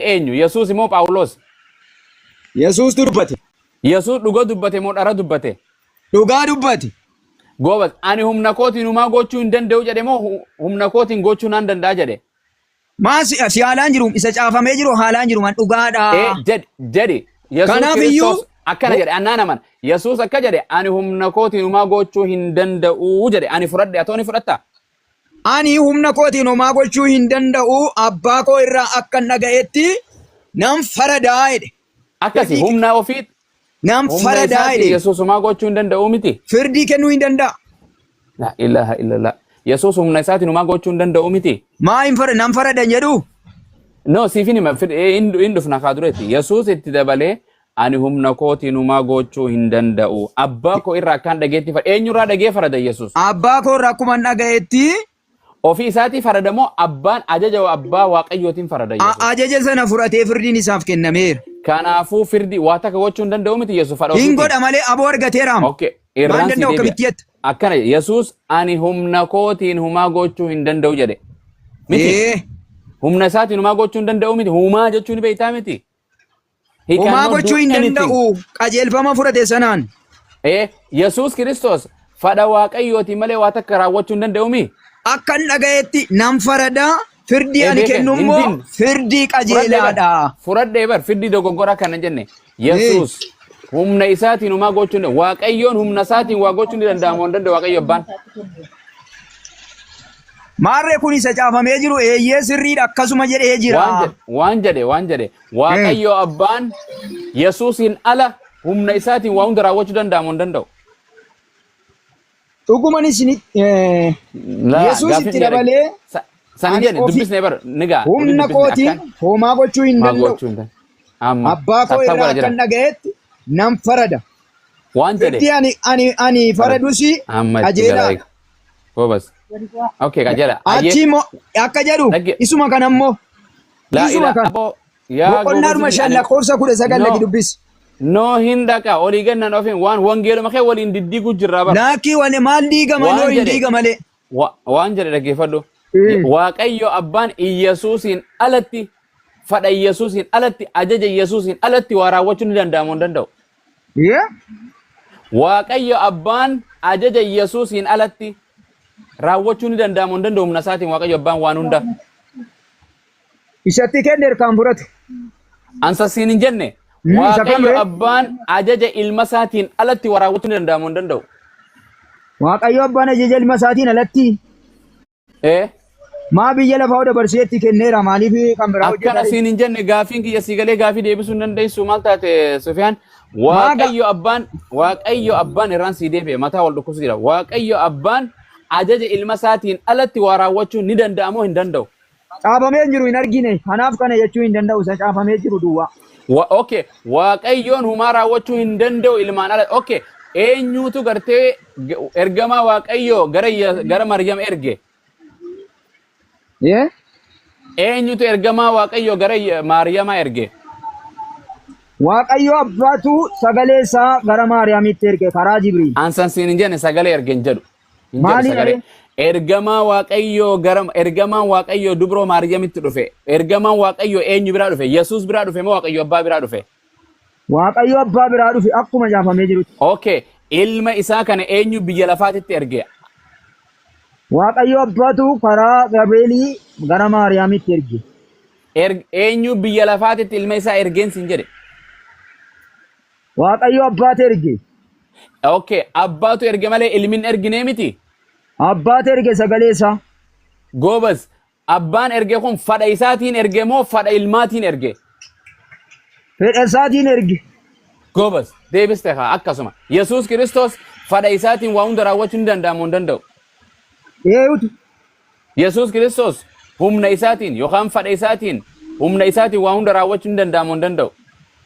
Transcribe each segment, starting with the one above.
eenyu Yesuus immoo Phaawulos? Yesuus dubbate. Yesuus dhugaa dubbate moo dhara dubbate? Dhugaa dubbate. Goobas ani humna kootiin humaa gochuu hin danda'u jedhe moo humna kootiin gochuu nan danda'a jedhe? Maas si haalaan jiru isa caafamee jiru haalaan jiru man dhugaadha. Jedhi Yesuus Kiristoos akkana jedhe annaan aman Yesuus akka jedhe ani humna kootiin humaa gochuu hin danda'u jedhe ani fudhadhe atooni fudhatta? Ani humna kootiin humaa gochuu hin danda'u abbaa koo irraa akka dhaga'etti nan faradaa jedhe. Akkasi humna ofiit nam faradaa jedhe. Yesuus humaa gochuu hin danda'u miti. Firdii kennuu hin danda'a. La ilaha illallah. Yesuus humna isaatiin humaa gochuu hin danda'u miti. Maa hin farada nam faradan jedhu? No siifin hin dhufna kaa dureetti. Yesuus itti dabalee ani humna kootiin humaa gochuu hin danda'u. Abbaa koo irraa akkaan dhageetti eenyurraa dhagee farada Yesuus? Abbaa koo irraa akkuma dhaga'etti. Ofii isaatii faradamoo abbaan ajaja abbaa waaqayyootiin farada Yesuus. Ajaja sana fudhatee firdiin isaaf kennameera. Kanaafuu firdii waa takka gochuu hin danda'u miti Yesuus fadha. Hin godha malee aboo argateeraam. Okay. Irraan si deebi'a. Akkana Yesuus ani humna kootiin humaa gochuu hin danda'u jedhe. Miti. Humna isaatiin humaa gochuu hin danda'u miti. Humaa jechuun beektaa miti. Humaa gochuu hin danda'u qajeelfama fudhate sanaan. Yesuus Kiristoos fadha waaqayyootiin malee waa takka raawwachuu hin danda'u miti. Akkan dhagayetti nam faradaa firdii ani kennu immoo firdii qajeelaadha. Fudhadhee bar firdii dogoggora kana jenne Yesuus humna isaatiin humaa gochuu hin danda'u. Waaqayyoon humna isaatiin waa gochuu ni danda'amu hin danda'u waaqayyo abbaan. Maarree kun isa caafamee jiru eeyyee sirriidha akkasuma jedhee jira. Waan jedhe waaqayyo abbaan Yesuusin ala humna isaatiin waa hunda raawwachuu danda'amu hin danda'u. Dhuguman isin Yesuus itti dabalee sani jedhe dubbisnee bar nigaa humna kootiin homaa gochuu hin danda'u. Abbaa koo irraa kan dhaga'etti nam farada. Waan jedhe ani faradusi qajeelaadha. Boobas. Okay qajeela. Achi immoo akka jedhu isuma kana immoo isuma kana boqonnaadhuma shan lakkoofsa 19 dubbisi. No hindaka olii gannan ofin waan wangeeluma kee waliin diddiigu jirra bara. Laakii wane maal diiga malee hin diiga malee. Waan jedhe dhaggeeffadhu. Waaqayyo abbaan Yesuusin alatti fadha Yesuusin alatti ajaja Yesuusin alatti waa raawwachuu ni danda'amu hin danda'u. Waaqayyo abbaan ajaja Yesuusin alatti raawwachuu ni danda'amu hin danda'u humna isaatiin waaqayyo abbaan waan hunda. Isatti kenneer kan fudhate. Ansa siin hin jenne. Waaqayyo abbaan ajaja ilma isaatiin alatti waa raawwachuu ni danda'amu hin danda'u. Waaqayyo abbaan ajaja ilma isaatiin alatti. Maa biyya lafaa dabarseetti kenneera maaliif kan biraa hojjetaa? Akkana siin hin jenne gaafiin kiyya sii galee gaafii deebisuu hin dandeessu maal taate Sufiyaan? Waaqayyo abbaan irraan sii deebi'e mataa wal dhukkubsu jira. Waaqayyo abbaan ajaja ilma isaatiin alatti waa raawwachuu ni danda'amoo hin danda'u? Caafamee jiru hin argine kanaaf kana jechuu hin danda'u isa caafamee jiru duwwaa. Okay, waaqayyoon humaa raawwachuu hin danda'u ilmaan ala. Okay, eenyutu gartee ergamaa waaqayyoo gara Maryam erge? Eenyutu ergamaa waaqayyoo gara Maryama erge? Waaqayyo abbaatu sagalee isaa gara Maryamitti erge karaa Jibriil. Ansan siin hin jenne sagalee erge hin jedhu. Maali? Ergamaa waaqayyoo dubroo Maryamitti dhufe. Ergamaa waaqayyoo eenyu biraa dhufe? Yesuus biraa dhufe moo waaqayyo abbaa biraa dhufe? Waaqayyo abbaa biraa dhufe akkuma caafamee jirutti. Okay, ilma isaa kana eenyu biyya lafaatitti erge? Waaqayyo abbaatu karaa Gabrielii gara Maryamitti erge. Eenyu biyya lafaatitti ilma isaa ergeen siin jedhe? Waaqayyo abbaatu erge. Okay, abbaatu erge malee ilmin erginee miti? Abbaatu erge sagalee isaa. Goobas, abbaan erge kun fadha isaatiin erge moo fadha ilmaatiin erge? Fedha isaatiin erge. Goobas, deebiste haa akkasuma. Yesuus Kiristoos fadha isaatiin waa hunda raawwachuu ni danda'amu hin danda'u? Yesuus Kiristoos humna isaatiin yookaan fadha isaatiin humna isaatiin waa hunda raawwachuu ni danda'amu hin danda'u?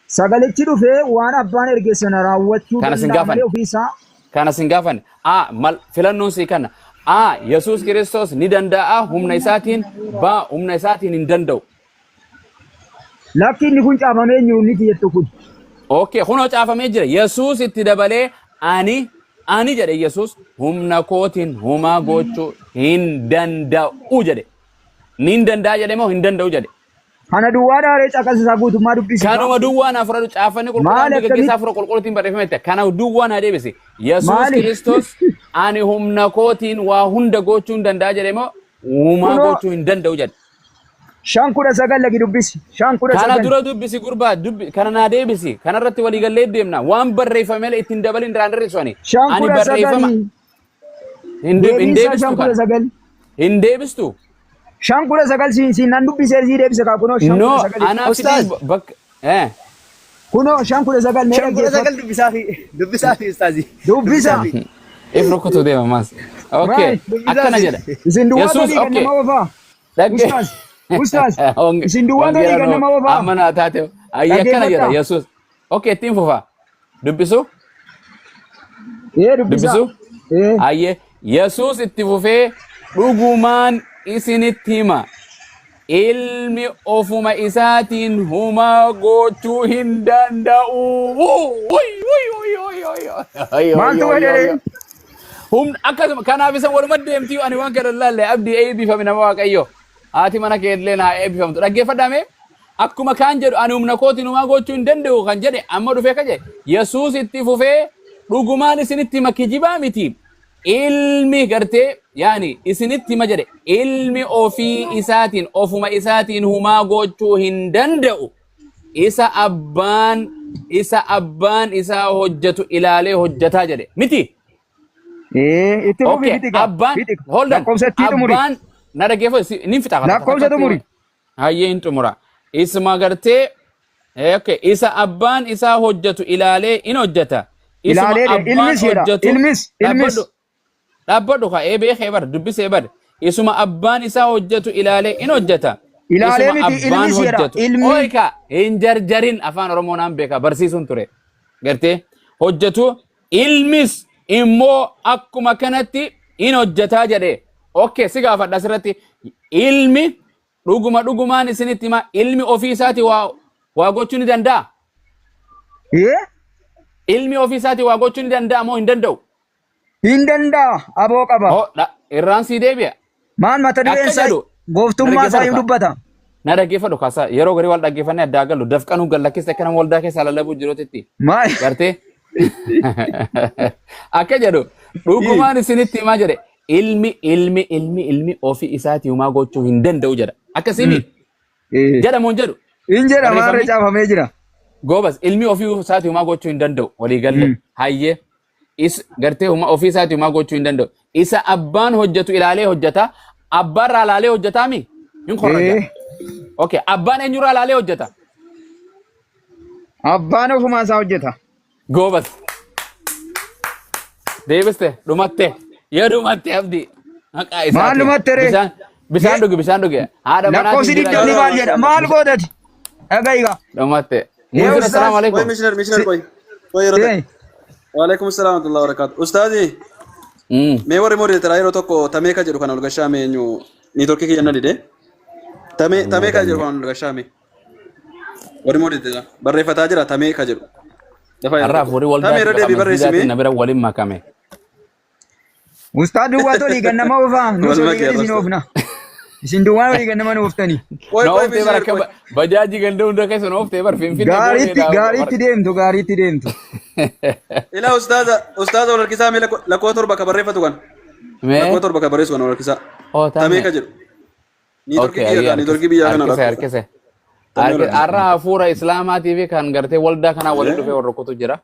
Sagalichi dhufee waan abbaan erge sana raawwachuu danda'amu ofiisaa. Kana sin gaafan. Mal filannoon si kana. Yesuus Kiristoos ni danda'a humna isaatiin humna isaatiin hin danda'u. Lakki inni kun caafamee jiru ni jettu kun. Okay, kunoo caafamee jira. Yesuus itti dabalee ani jedhe Yesuus humna kootiin humaa gochuu hin danda'u jedhe. Ni danda'a jedhe moo hin danda'u jedhe? Kana duwwaadhaa caqasisaa guutummaa dubbisi. Kanuma duwwaan afuradu caaffanni qulqulluun gaggeessaa afur qulqulluutiin barreeffamte. Kana duwwaan haa deebisi. Yesuus Kiristoos ani humna kootiin waa hunda gochuu hin danda'a jedhe moo uumaa gochuu hin danda'u jedhe. 5:9 lagi dubbisi. 5:9. Kana dura dubbisi gurbaa kana naa deebisi. Kana irratti walii gallee deemna. Waan barreeffame ittiin dabalin irraan diriirsoni. Ani barreeffama hin deebistu kana. Hin deebistu. 5:9 siin nan dubbisee sii deebisa kaa kunoo 5:9. No, anaaf bakka kunoo 5:9 nee dhaggeeffatu. 5:9 dubbisaa ustaazi. Dubbisa. Ifro kutu deema mas. Okay. Akkana jedha. Isin duwwaa kan nama oofaa. Ustaaz. Ustaaz. Isin duwwaa kan nama oofaa. Amana taate. Ayya akkana jedha Yesuus. Okay, ittiin fufa. Dubbisu? Dubbisa. Ayye Yesuus itti fufee dhugumaan isinitti hima. Ilmi ofuma isaatiin humaa gochuu hin danda'u. Maaltu godhe? Akkasuma kanaaf isa waluma deemtii ani waan kana laalle abdii eebbifame nama Waaqayyo. Haati mana kee illee naa eebbifamtu. Dhaggeeffadhaame akkuma kaan jedhu ani humna kootiin humaa gochuu hin danda'u kan jedhe amma dhufee ka jedhe Yesuus itti fufee dhugumaan isinitti hima kijibaa miti. Ilmi gartee yaani isinitti hima jedhe ilmi ofii isaatiin ofuma isaatiin humaa gochuu hin danda'u. Isa abbaan isaa hojjetu ilaalee hojjetaa jedhe miti. Itti fufi bitika. Abbaan na dhaggeeffatu ni fixa. Lakkoofsa muri. Hayyee hin xumura. Isma gartee isa abbaan isaa hojjetu ilaalee in hojjeta. Ilaalee ilmis. Dhaabbadhu ka eebee keebar dubbisee bar isuma abbaan isaa hojjetu ilaalee in hojjeta. Ilaalee miti ilmis jedha ilmi. Ooyika hin jarjarin afaan Oromoo naan beeka barsiisuun ture. Gartee hojjetu ilmis immoo akkuma kanatti in hojjetaa jedhe. Okay, si gaafadha asirratti ilmi dhugumaan isinitti hima ilmi ofii isaati waa gochuu ni danda'a. Ilmi ofii isaati waa gochuu ni danda'a moo hin danda'u? Hin danda'a aboo qaba. Irraan sii deebi'a. Maal mata dureen isaa gooftummaa isaa hin dubbata. Na dhaggeeffadhu kaasa yeroo garii wal dhaggeeffannee addaa galu dafqanuu gallakkisa akka nama waldaa keessa lallabuu jiruutti. Maal? Gartee akka jedhu dhugumaan isinitti himaa jedhe ilmi ofii isaati humaa gochuu hin danda'u jedha. Akkasimi jedhamu hin jedhu. Hin jedha maarree caafamee jira. Goobas ilmi ofii isaati humaa gochuu hin danda'u walii galle hayyee. Gartee ofii isaati humaa gochuu hin danda'u. Isa abbaan hojjetu ilaalee hojjeta. Abbaan irraa ilaalee hojjetaa mi? Hin korrata. Okay, abbaan eenyurraa ilaalee hojjeta? Abbaan ofumaa isaa hojjeta. Goobas. Deebiste dhumatte. Yoo dhumatte abdii. Maqaa isaati. Maal dhumatte ree? Bishaan dhugi. Haadha manaa. Lakkoofsi digdamni maal jedha? Maal gootati? Dhaga'iga. Dhumatte. Assalamu alaikum. Mishinar boy. Waalaikum assalam warahmatullahi wabarakatuh. Ustaazi. Mee warri moorii tara yeroo tokko tamee ka jedhu kana ol gashaame eenyu ni tokki kiyyanna dide. Tamee ka jedhu kana ol gashaame. Warri moorii tara barreeffataa jira tamee ka jedhu. Har'aaf warri waldaa tamee irra deebii barreessime. Na bira waliin makame. Ustaad duwwaa tolii kan nama oofaa. Nus olii isin oofna. Isin duwwaa olii kan nama ooftan. Na ooftee bara akka bajaajii ganda hunda keessa na ooftee bara finfinnee. Gaariitti deemtu. Ila ustaaza wal harkisaa mee lakkoo torba ka barreeffatu kan. Lakkoo torba ka barreessu kan wal harkisaa. Tamee ka jedhu. Ni torkii biyyaa kana lakkoo. Harkise. Har'a hafuura islaamaatii fi kan gartee waldaa kanaa waliin dhufee warra kutu jira.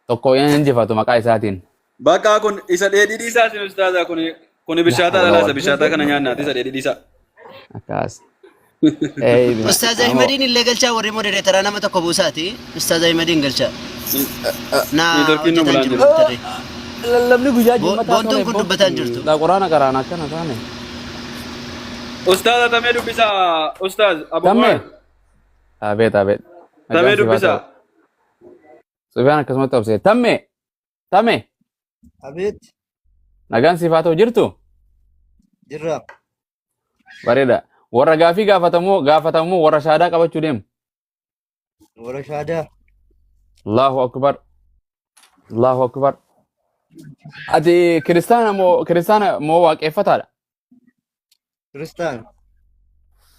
Tokko yan injifatu maqaa isaatiin. Bakka kun isa dheedhii isaa sin ustaaza kun bishaataa dhalaasa bishaataa kana nyaannaati isa dheedhii isaa. Akkas. Ustaaz Ahmedin illee galchaa warri modereetara nama tokko buusaati. Ustaaz Ahmedin galchaa. Ni torkiin nu bulaan jiru. Lallabni guyyaa jimmataa. Boontuun kun dubbataan jirtu. Quraana qaraan akkana taane. Ustaaza tamee dubbisaa ustaaz Tamme. Abeet. Tamee dubbisaa. Sufyaan akkasumatti obsee. Tamme. Abeet. Nagaan siifaa ta'u jirtu? Jirra. Bareeda. Warra gaafii gaafatamu warra shaadaa qabachuu deemu. Warra shaadaa. Allahu akbar. Ati kiristaana moo waaqeffataadha? Kiristaan.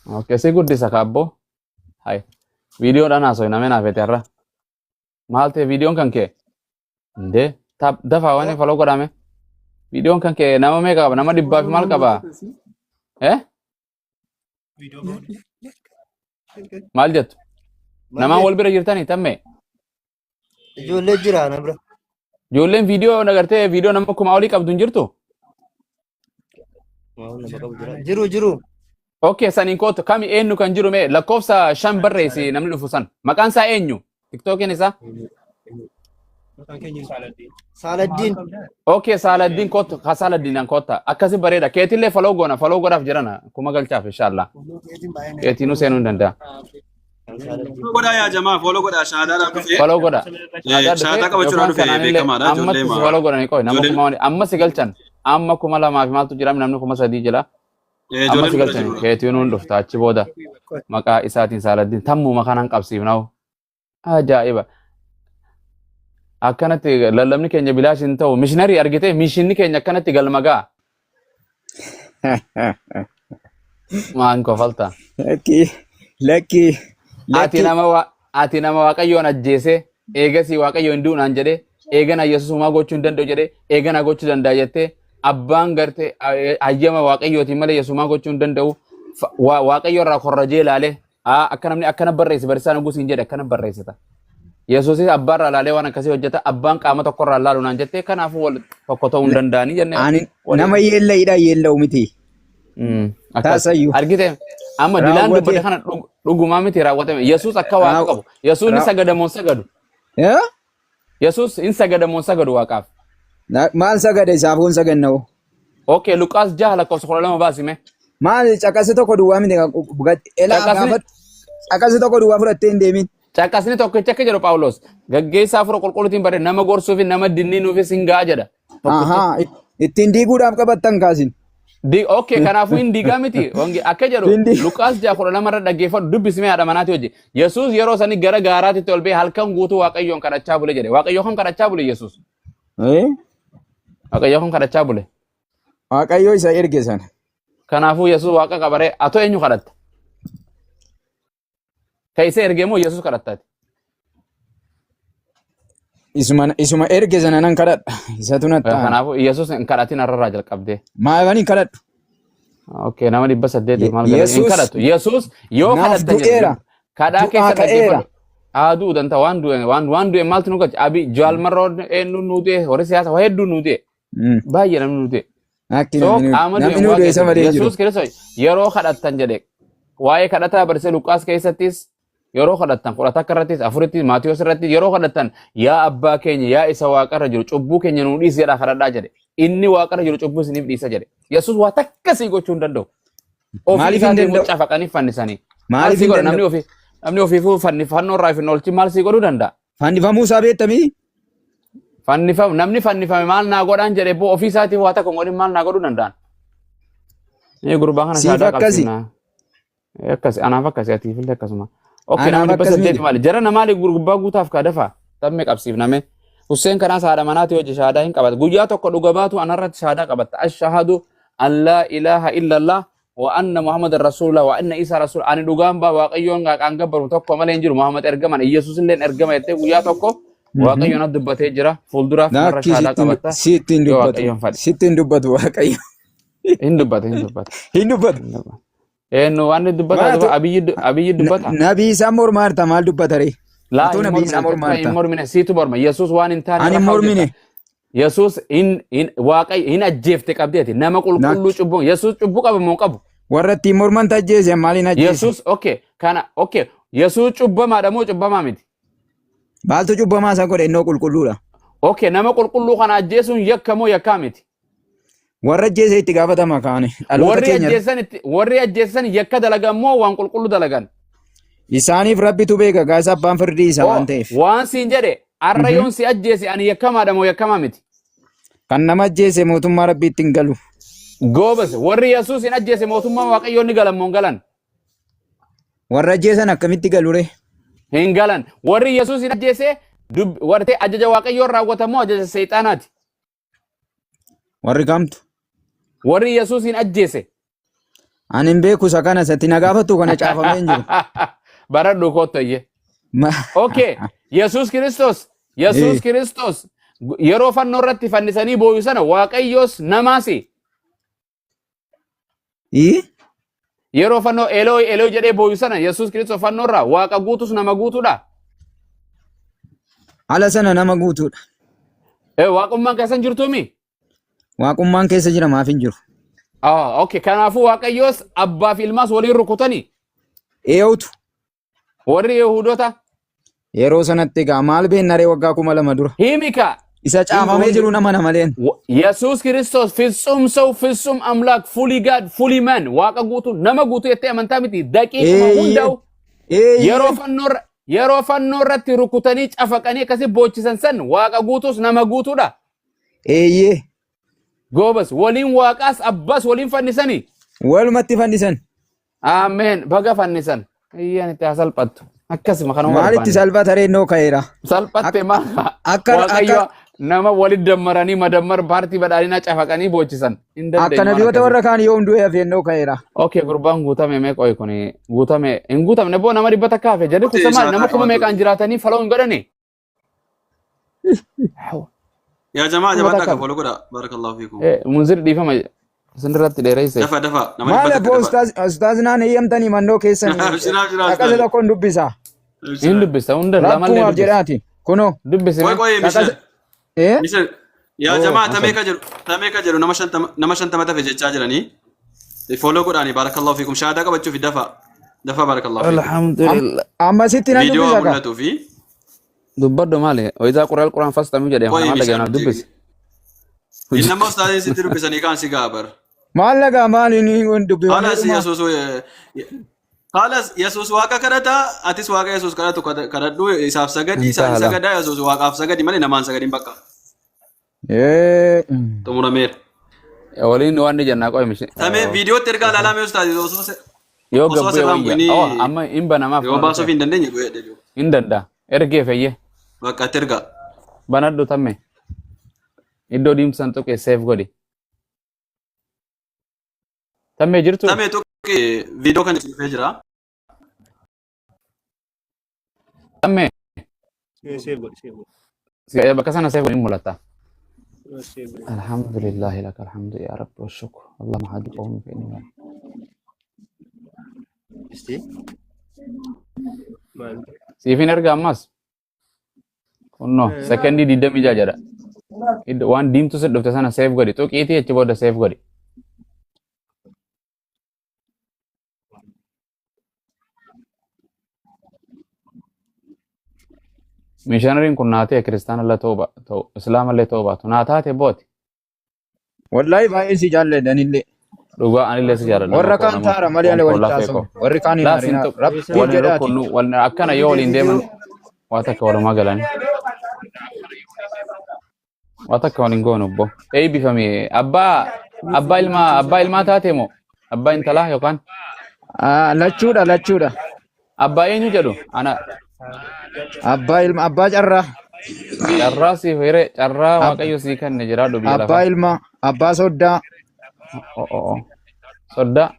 Okay, si guddisa kaabbo. Hai. Videoodhaan haasoo namni naaf ete irra. Maal ta'e videoon kan kee? Indee dafaa waan faloo godhame. Videoon kan kee nama meeqa qaba? Nama dhibbaa fi maal qaba? Maal jettu? Namaan wal bira jirtanii tamme? Ijoollee jira na bira. Ijoolleen viidiyoo nagartee viidiyoo nama akkuma olii qabdu hin jirtu? Jiru. Okay, saniin kootu kami eenyu kan jiru mee lakkoofsa 5 barreessi namni dhufu san. Maqaan isaa eenyu? TikTokiin isaa? Saaladdiin. Okay, Saaladdiin kootu ka Saaladdiin koota. Akkasi bareeda. Keetillee faloo godhaaf jirana kuma galchaaf inshallah. Keetinuu seenuu hin danda'a. Goda yaa jamaa follow goda shahaadaadhaan dhufee. Follow goda. Shahaadaa qabachuudhaan dhufee beekamaadha ijoollee Amma follow godhanii qoy nama kuma amma si galchan. Amma kuma lamaa fi maaltu jira namni kuma sadii jira. Amma si galchan keetinuu dhufta achi booda maqaa isaatiin Saaladdiin tammuma kanaan qabsiifnaa. Ajaa'iba. Akkanatti lallabni keenya bilaash hin ta'u mishiinarii argitee mishiinni keenya akkanatti galmagaa. Maan kofalta. Lakki. Ati nama Waaqayyoon ajjeese eegasii Waaqayyoon duunaan jedhee eegana Yesuusumaa gochuu hin danda'u jedhee eegana gochuu danda'a jettee abbaan gartee hayyama Waaqayyootiin malee Yesuusumaa gochuu hin danda'u Waaqayyo irraa korrajee ilaalee akka namni akkana barreesse barsiisaan oguu siin jedhe akkana barreessita. Yesuusis abbaan irraa ilaalee waan akkasii hojjeta abbaan qaama tokko irraa ilaalu naan jettee kanaafuu wal tokko ta'uu hin danda'anii jennee. Nama yeellayidha yeellau miti. Argite amma dilaan dubbate kana dhugumaa miti raawwatame Yesuus akka waaqa qabu Yesuus ni sagadamoon sagadu. Yesuus in sagadamoon sagadu waaqaaf. Maal sagada isaafuun saganna'u? Okay, Luqaas 6 lakkoofsa 12 baasime. Maal caqasi tokko duwwaa miti caqasi tokko duwwaa fudhattee hin deemin. Caqasni tokko akka jedhu Phaawulos gaggeessaa fura qulqulluutiin bare nama gorsuu fi nama dinniinuufis hin ga'a jedha. Ittiin diiguudhaaf qabattan kaasin. Okay, kanaafuu hin diigaa miti. Akka jedhu Luqaas 6:12 irra dhaggeeffadhu dubbismee haadha manaati hojii. Yesuus yeroo sanii gara gaaraatti ol ba'ee halkan guutuu Waaqayyoon kadhachaa bule jedhe. Waaqayyoo kam kadhachaa bule Yesuus? Waaqayyoo kam kadhachaa bule? Waaqayyoo isa erge sana. Kanaafuu Yesuus waaqa qabaree atoo eenyu kadhatta? Ka isa erge moo Yesuus kadhattaati? Isuma erge sana nan kadhadha. Isatu natti. Kanaafuu Yesuus hin kadhatin har'arraa jalqabdee. Maal hin kadhadhu? Okay, nama 800 maal gadhiin hin kadhatu. Yesuus yoo kadhatta jedhu kadhaa keessa dhaggeeffadhu. Aduu danta waan du'e maaltu nu gachi abi jaalmarroo eenyu nu du'e horii siyaasa waa hedduu nu du'e. Baay'ee namni nu du'e. Namni nu du'e sama deejiru. Yesuus Kiristoos yeroo kadhattan jedhe waa'ee kadhataa barsiisee Luqaas keessattis yeroo kadhattan fudhata akka irrattis afuritti Maatiyos irratti yeroo kadhattan yaa abbaa keenya yaa isa waaqarra jiru cubbuu keenya nu dhiisi jedha kadhadhaa jedhe. Inni waaqarra jiru cubbuu isiniif dhiisa jedhe. Yesuus waa takkasii gochuu hin danda'u. Maaliif hin danda'u? Cafaqanii fannisanii. Maaliif hin danda'u? Namni ofiifuu fannifannoo irraa hin oolchi maal sii godhuu danda'a? Fannifamuu isaa beektamii? Namni fannifame maal naa godhaan jedhe boo ofii isaatii waa takka godhin maal naa godhuu danda'an? Gurbaa kana shaadaa qabsiifnaa. Akkasi anaaf akkasi atiifillee akkasuma. Okay, namni basa deeti maali? Jara namaali gurbaa guutaaf kaadafa? Tamme qabsiifname. Hussein kana saada manaati hojii shaadaa hin qabata. Guyyaa tokko dhuga baatu anarratti shaadaa qabatta. Ashhadu an laa ilaaha illallah wa anna Muhammadan Rasulullah wa anna Isa Rasul. Ani dhugaan baa Waaqayyoon qaqaan gabbaru tokko malee hin jiru. Muhammad ergaman Yesuus illee ergama jettee guyyaa tokko Waaqayyoon dubbatee jira. Fuulduraaf narra shaadaa qabatta. Sittiin dubbatu Waaqayyo. Hin dubbata. Eenyu waan dubbata abiyyi dubbata. Nabii isaa mormaarta maal dubbata ree? Laa hin mormine siitu morma. Yesuus waan hin taane. Ani mormine. Yesuus Waaqayyo hin ajjeefte qabdeeti. Nama qulqulluu cubbuu. Yesuus cubbuu qaba moo qabu? Warra ittiin morman tajjeese maaliin ajjeese? Yesuus okay. Yesuus cubbamaadha moo cubbamaa miti? Baaltu cubbamaa isa godhe innoo qulqulluudha. Okay, nama qulqulluu kana ajjeesuun yakka moo yakkaa miti? Warra ajjeese itti gaafatama kaane. Warri ajjeessan yakka dalagan moo waan qulqulluu dalagan? Isaaniif rabbitu beeka gaasa abbaan firdii isa waan ta'eef. Waan siin jedhe har'a yoon si ajjeese ani yakkamaadha moo yakkamaa miti? Kan nama ajjeese mootummaa rabbiitti hin galu. Goobas warri Yesuus hin ajjeese mootummaa Waaqayyoon ni galan moo hin galan? Warra ajjeesan akkamitti galu ree? Hin galan. Warri Yesuus hin ajjeese wartee ajaja Waaqayyoon raawwatamoo ajaja seexaanaati? Warri kamtu? Warri Yesuus hin ajjeese Ani hin beeku isa kana isatti na gaafatu kana caafamee hin jiru. Baradhu kottoyye. Okay, Yesuus Kiristoos yeroo fannoo irratti fannisanii booyu sana Waaqayyoos namaasi. Yeroo fannoo Eloi jedhee booyu sana Yesuus Kiristoos fannoo irraa Waaqa guutus nama guutuudha. Ala sana nama guutuudha. Waaqummaan keessa hin jirtuumi? Waaqummaan keessa jira maaf hin jiru. Okay, kanaafuu Waaqayyoos abbaa fi ilmaas waliin rukutanii? Eeyyotu. Warri Yihuudoota? Yeroo sanatti egaa maal beennaree waggaa 2000 dura. Himika. Isa caafamee jiru nama maleen. Yesuus Kiristoos ፍጹም ሰው ፍጹም አምላክ fully God fully man waaqa guutuu nama guutuu jettee amantaa miti daqiiquma hundaa'u yeroo fannoo irratti rukutanii cafaqanii akkasii boochisan san waaqa guutuus nama guutuudha. Eeyyee. Goobas waliin waaqaas abbaas waliin fannisanii. Walumatti fannisan. Ameen baga fannisan. Iyyaan itti haa salphattu. Akkasuma kanuma maal itti salphata reennoo ka'eera. Salphatte maal Waaqayyo nama walitti dammaranii madammar paartii badhaadhinaa cafaqanii boochisan. Akka nabiyoota warra kaan yoo hundu'ee hafeennoo ka'eera. Okay, gurbaan guutame meeqa oyi kuni guutame hin guutamne boo nama 100 kaafe jedhe kusa maal nama kuma meeqaan jiraatanii faloo hin godhani. Yaa jamaa takka foloo godha barakallahu fiikum. Munzir dhiifama sinirratti dheereyse. Dafa maal abboo ustaaz naan eeyyamtanii mannoo keessan akkasa tokkoon dubbisa. Hin dubbisa hunda lamallee dubbisa. Jedhaati kunoo. Dubbise. Misir yaa jamaa tamee ka jedhu nama 50 tafe jechaa jiranii. Foloo godhaani barakallahu fiikum shaadaa qabachuuf dafa barakallahu fiikum. Alhamdulillah. Amma sitti na dubbisa Viidiyoo mul'atuu fi dubbaddo maali oyidaa quraan fastamuu jedhee maal dhageenaaf dubbisi. Innama ustaaziin sitti dubbisanii kaan si gaabar. Maal lagaa maal inni dubbisa. Halas Yesuus waaqa kadhata atis waaqa Yesuus kadhatu kadhadhu isaaf sagadi isaan sagadaa Yesuus waaqaaf sagadi malee namaan sagadin bakka. Xumurameera. Waliin waan ni jennaa qo'e mishi. Tamee viidiyootti ergaa ilaalamee ustaazii osoo yoo gabbee wayya amma hin banamaaf yoo baasuuf hin dandeenye go'ee jedhu. Hin danda'a ergee fayyee. Bakka itti ergaa. Banadhu tamme iddoo diimtusan tuqee seef godhi. Tammee jirtu? Tammee tuqee viidiyoo kan ibsifee jira. Tammee. Bakka sana seef godhi mul'ata. Alhamdulillah laka alhamdu ya rabbi wa shukr. Allahumma hadi qawmi fa inni siifin erga ammas. Kunno sekendi 26 jedha. Waan diimtu sun dhufte sana seef godhi tuqiitii achi booda seef godhi. Missionariin kun naatee kiristaanallee ta'u islaamallee ta'u baatu naataate booti. Wallahi baay'ee si jaalladhanillee. Dhugaa anillee si jaalladha. Warra kaan taara malee ani waliin taasisu. Warri kaan hin arina. Rabbi jedhaati. Akkana yoo waliin deeman waa takka walumaa galanii. Waa takka waliin goonu obbo. Eebbifame abbaa ilmaa taate moo abbaa intalaa yookaan? Lachuudha. Abbaa eenyu jedhu ana. Abbaa carraa. Carraa si fere carraa waaqayyo si kenne jira dubbii lafa. Abbaa ilmaa abbaa soddaa. Soddaa.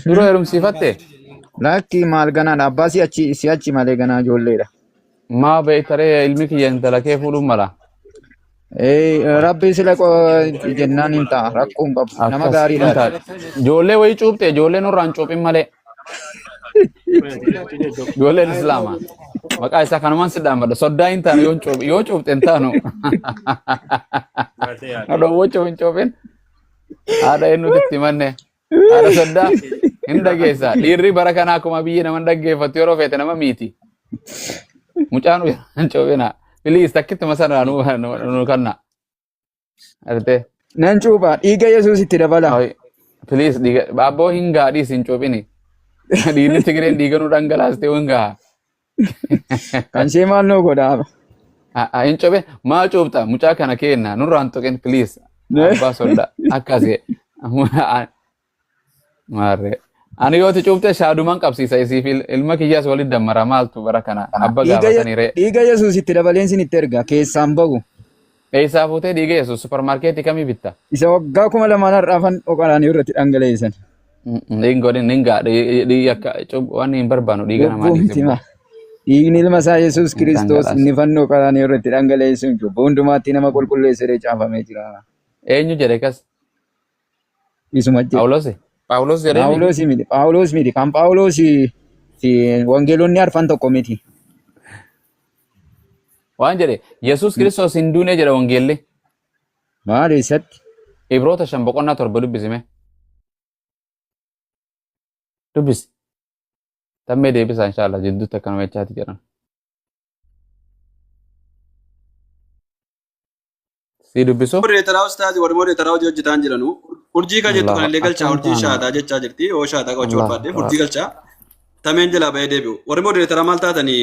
Dura heerumsiifatte? Lakki maal ganaadha abbaa si'achi malee ganaa ijoolleedha. Maa beektaree ilmi kiyya intala kee fuudhuun mala? Rabbi sila jennaan hin ta'a rakkoo hin qabu nama gaariidha. Ijoollee wayii cuupte ijoollee nurraan cuuphin malee. Ijoolleen islaamaa. Maqaa isaa kanumaan si dhaammadha. Soddaa hin taane yoo cuupte hin taanu. Dhoowwoo hin cuuphin. Haadha eenyutu itti manne. Haadha soddaa hin dhageessa. Dhiirri bara kanaa akkuma biyyi nama dhaggeeffatu yeroo feete nama miiti. Mucaan hin cuuphina. Please takkitti masana nu kanna. Arte. Nan cuupha dhiiga Yesuus itti dabala. Please dhiiga abboo hin gaadhiis hin cuuphini. Dhiirri Tigireen dhiiga nu dhangalaaste hin gaa. Kan ishee maal noo godhaa? Hin cuuphe maa cuuphta mucaa kana kenna nurraan tuqin please. Abbaa soddaa akkasii. Maarree. Ani yoo cuuphte shaadumaan qabsiisa isiif ilma kiyyaas walitti dammara maaltu bara kana abba gaafatanii ree. Dhiiga Yesuus itti dabaleen sin itti erga keessaan bahu. Eessaa fuutee dhiiga Yesuus supermarkeetii kamii bitta? Isa waggaa 2000 har'aafan dhoqanaanii irratti dhangala'eessan. Godin ninga di akka waan hin barbaanu dhiiga namaa Cubbuumti ma. Dhiigni ilma isaa Yesuus Kiristoos inni fannoo qaraanii irratti dhangaleessuun cubbuu hundumaatti nama qulqulleessee caafamee jira. eenyu jedhe kas Isuma jedhe. Phaawulos jedhee Phaawulos miti. Kan Phaawulos fi wangeelonni arfan tokko miti. waan jedhe Yesuus Kiristoos hin duune jedha wangeelli Maal eessatti? Ibroota 5:7 dubbisime dubbisi tammee deebisa inshallah jidduutti akkanuma jechaati jedhan si dubbisu Modereetaraa ustaazi warri modereetaraa hojii hojjetaan jiranu urjii kan jettu kan illee galchaa urjii shaataa jechaa jirti oo shaataa qawwachuu barbaadde urjii galchaa tameen jalaa bahee deebi'u warri modereetaraa maal taatanii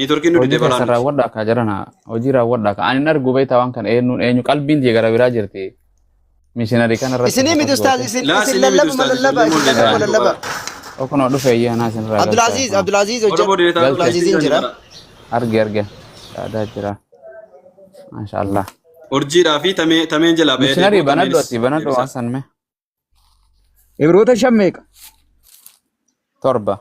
niitorkiin nuti hojii keessa raawwadha akka jedhana hojii raawwadha akka ani argu beektaa waan kana eenyu qalbiin tee gara biraa jirti mishinari kana irratti isinii miti ustaaz isin lallaba Okono dhufe iyyaa naa isin irraa Abdulaziz hojjeta Abdulaziziin jira arge yaadaa jira maashaallah urjiidhaa fi tameen jalaa bahee mishinari banadhu waan sanme Ibroota 5 meeqa? torba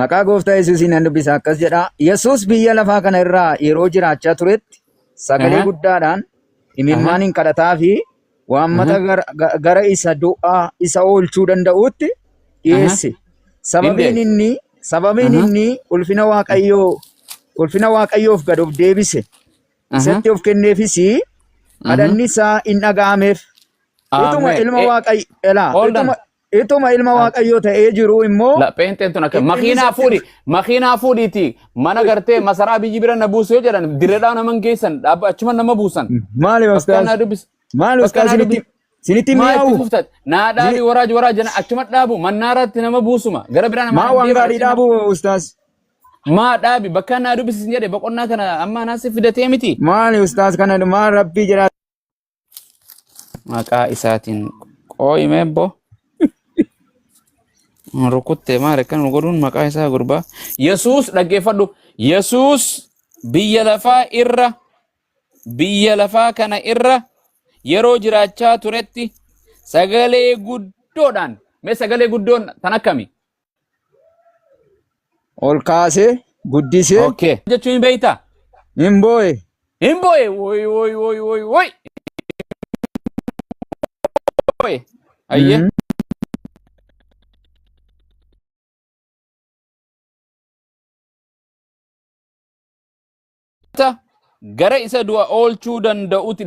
Maqaa gooftaa Yesuusiin nan dubbisa akkas jedha. Yesuus biyya lafaa kana irraa yeroo jiraachaa turetti sagalee guddaadhaan imimmaan kadhataa fi waammata gara isa du'aa isa oolchuu danda'utti dhiyeesse. Sababiin inni ulfina Waaqayyoof gad of deebise. Isatti of kenneefis kadhanni isaa hin dhaga'ameef. Ituma ilma Waaqayyoo ta'ee jiru immoo la peenteen tun akka makiinaa fuudhiiti mana gartee masaraa biyyi bira na buusu yoo jedhan dirreedhaa naman geessan achuma nama buusan maali Ustaaz sinitti mi'aawu naa dhaabi waraaj jana achuma dhaabu mannaarratti nama buusuma gara biraa nama maa waan gaarii dhaabu Ustaaz maa dhaabi bakka naa dubbisin jedhe boqonnaa kana amma naasi fidatee miti maali Ustaaz kana maa rabbii jira maqaa isaatiin qooyimee boo rukutte maare kan godhuun maqaa isaa gurbaa Yesuus dhaggeeffadhu Yesuus biyya lafaa kana irra yeroo jiraachaa turetti sagalee guddoodhaan mee sagalee guddoon tan akkami ol kaasee guddisee okay jechuun beeyta hin boo'e woy ayye gara isa du'a oolchuu danda'utti